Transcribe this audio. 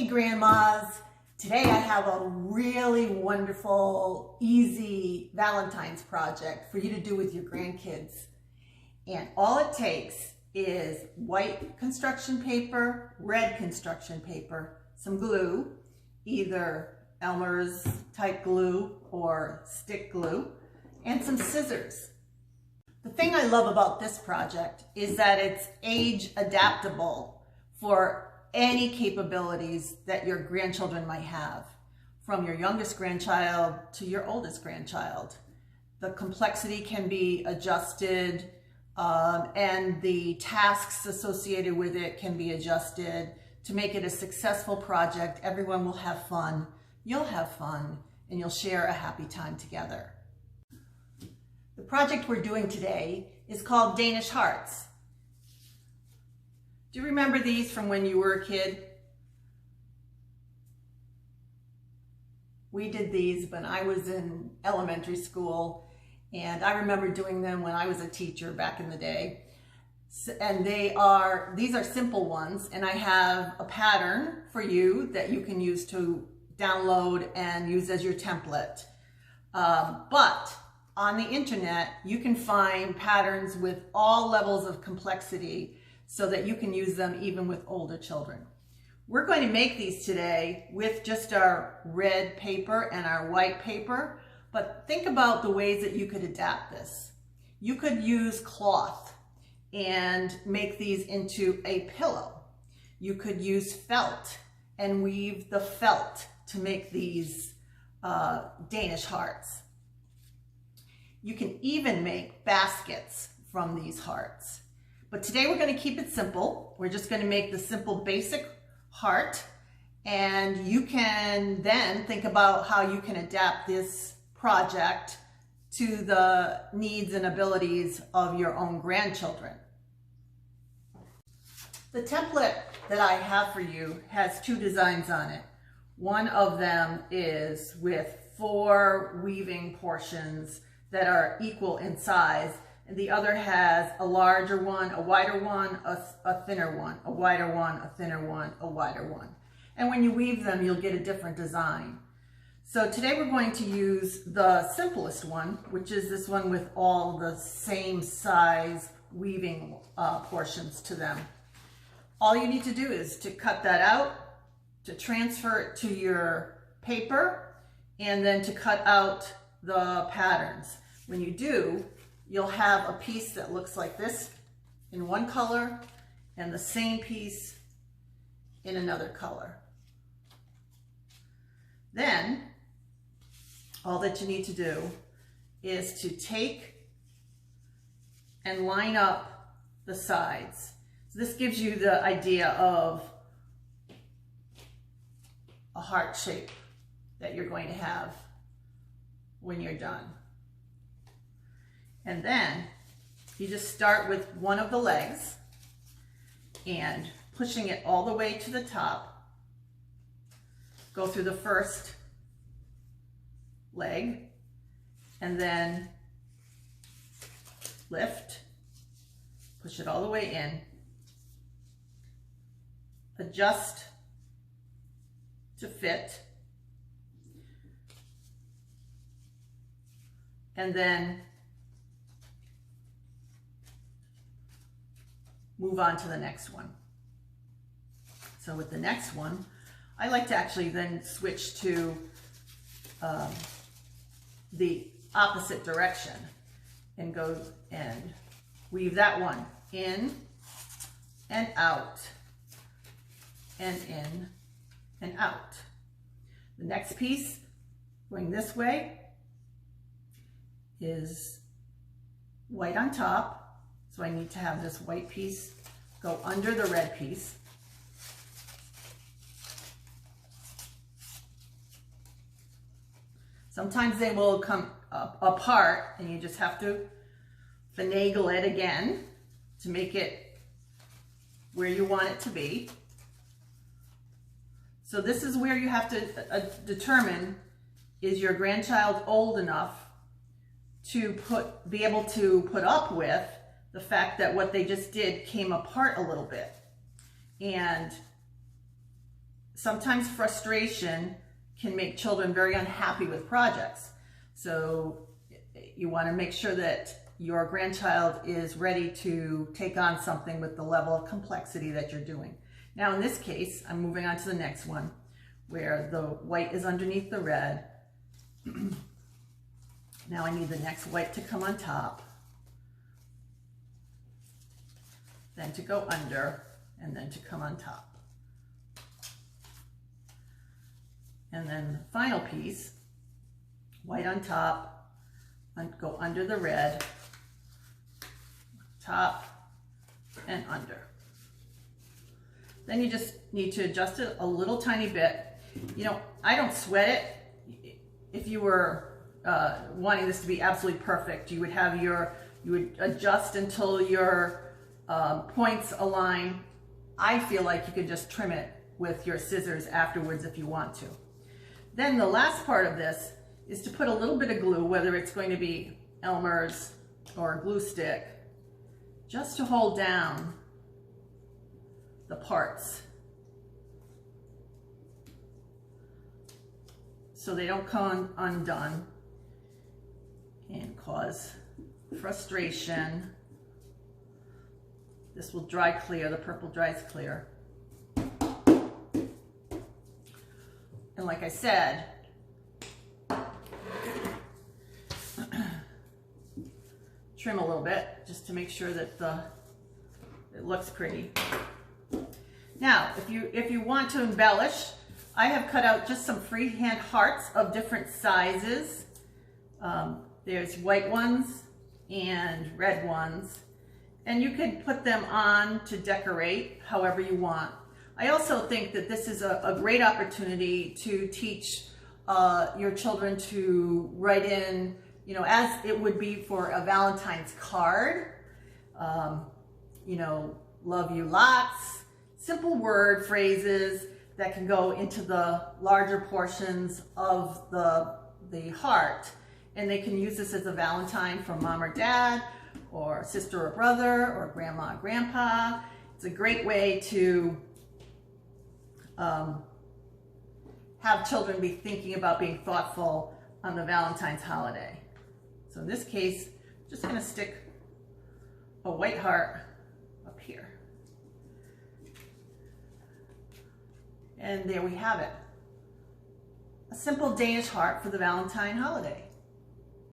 grandmas. Today I have a really wonderful, easy Valentine's project for you to do with your grandkids. And all it takes is white construction paper, red construction paper, some glue, either Elmer's type glue or stick glue, and some scissors. The thing I love about this project is that it's age adaptable for any capabilities that your grandchildren might have, from your youngest grandchild to your oldest grandchild. The complexity can be adjusted and the tasks associated with it can be adjusted to make it a successful project. Everyone will have fun, you'll have fun, and you'll share a happy time together. The project we're doing today is called Danish Hearts. Do you remember these from when you were a kid? We did these when I was in elementary school, and I remember doing them when I was a teacher back in the day. And these are simple ones, and I have a pattern for you that you can use to download and use as your template. But on the internet, you can find patterns with all levels of complexity so that you can use them even with older children. We're going to make these today with just our red paper and our white paper, but think about the ways that you could adapt this. You could use cloth and make these into a pillow. You could use felt and weave the felt to make these Danish hearts. You can even make baskets from these hearts. But today we're going to keep it simple. We're just going to make the simple basic heart, and you can then think about how you can adapt this project to the needs and abilities of your own grandchildren. The template that I have for you has two designs on it. One of them is with 4 weaving portions that are equal in size, and the other has a larger one, a wider one, a thinner one, a wider one, a thinner one, a wider one. And when you weave them, you'll get a different design. So today we're going to use the simplest one, which is this one with all the same size weaving portions to them. All you need to do is to cut that out, to transfer it to your paper, and then to cut out the patterns. When you do, you'll have a piece that looks like this in one color and the same piece in another color. Then all that you need to do is to take and line up the sides. So this gives you the idea of a heart shape that you're going to have when you're done. And then you just start with one of the legs and pushing it all the way to the top. Go through the first leg and then lift, push it all the way in, adjust to fit, and then move on to the next one. So with the next one, I like to actually then switch to the opposite direction and go and weave that one in and out and in and out. The next piece going this way is white on top. So I need to have this white piece go under the red piece. Sometimes they will come apart and you just have to finagle it again to make it where you want it to be. So this is where you have to determine, is your grandchild old enough to be able to put up with the fact that what they just did came apart a little bit. And sometimes frustration can make children very unhappy with projects. So you want to make sure that your grandchild is ready to take on something with the level of complexity that you're doing. Now in this case, I'm moving on to the next one where the white is underneath the red. Now I need the next white to come on top, then to go under, and then to come on top. And then the final piece, white on top, and go under the red, top and under. Then you just need to adjust it a little tiny bit. You know, I don't sweat it. If you were wanting this to be absolutely perfect, you would have you would adjust until your points align. I feel like you could just trim it with your scissors afterwards if you want to. Then the last part of this is to put a little bit of glue, whether it's going to be Elmer's or a glue stick, just to hold down the parts so they don't come undone and cause frustration. This will dry clear, the purple dries clear. And like I said, trim a little bit just to make sure that it looks pretty. Now, if you want to embellish, I have cut out just some freehand hearts of different sizes. There's white ones and red ones, and you can put them on to decorate however you want. I also think that this is a great opportunity to teach your children to write in, you know, as it would be for a Valentine's card, you know, love you lots, simple word phrases that can go into the larger portions of the heart. And they can use this as a Valentine for mom or dad, or sister or brother, or grandma or grandpa. It's a great way to have children be thinking about being thoughtful on the Valentine's holiday. So in this case, I'm just gonna stick a white heart up here. And there we have it. A simple Danish heart for the Valentine holiday.